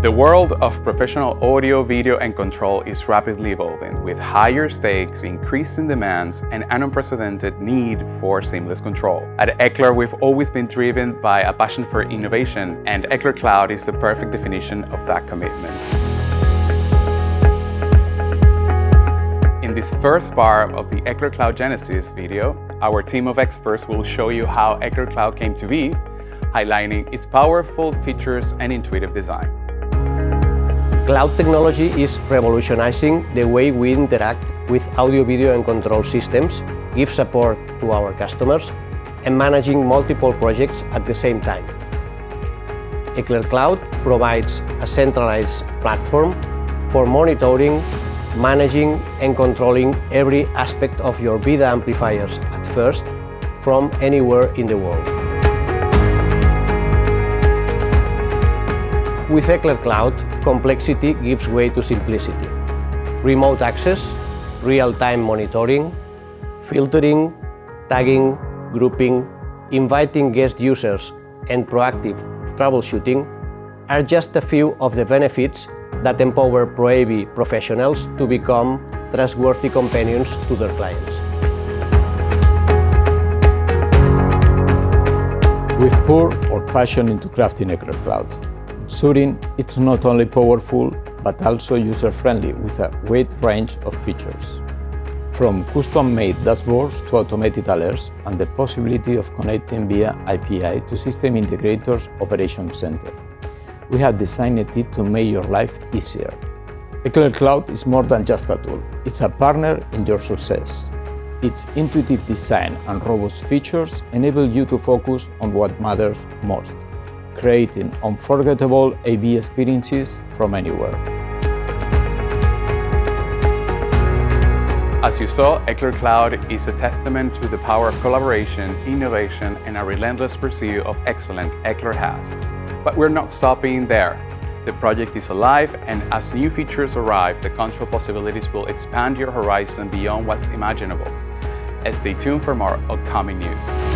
The world of professional audio, video, and control is rapidly evolving, with higher stakes, increasing demands, and an unprecedented need for seamless control. At Eckler, we've always been driven by a passion for innovation, and Eckler Cloud is the perfect definition of that commitment. In this first part of the Eckler Cloud Genesis video, our team of experts will show you how Eckler Cloud came to be, highlighting its powerful features and intuitive design. Cloud technology is revolutionizing the way we interact with audio, video, and control systems, give support to our customers, and managing multiple projects at the same time. Eckler Cloud provides a centralized platform for monitoring, managing, and controlling every aspect of your VIDA amplifiers at first, from anywhere in the world. With Eckler Cloud, complexity gives way to simplicity. Remote access, real-time monitoring, filtering, tagging, grouping, inviting guest users, and proactive troubleshooting are just a few of the benefits that empower Pro AV professionals to become trustworthy companions to their clients. We've poured our passion into crafting Eckler Cloud. Ensuring it's not only powerful, but also user-friendly with a wide range of features. From custom-made dashboards to automated alerts and the possibility of connecting via API to system integrators' operation center. We have designed it to make your life easier. Eckler Cloud is more than just a tool. It's a partner in your success. Its intuitive design and robust features enable you to focus on what matters most, creating unforgettable AV experiences from anywhere. As you saw, Eckler Cloud is a testament to the power of collaboration, innovation, and a relentless pursuit of excellence Eckler has. But we're not stopping there. The project is alive, and as new features arrive, the control possibilities will expand your horizon beyond what's imaginable. Stay tuned for more upcoming news.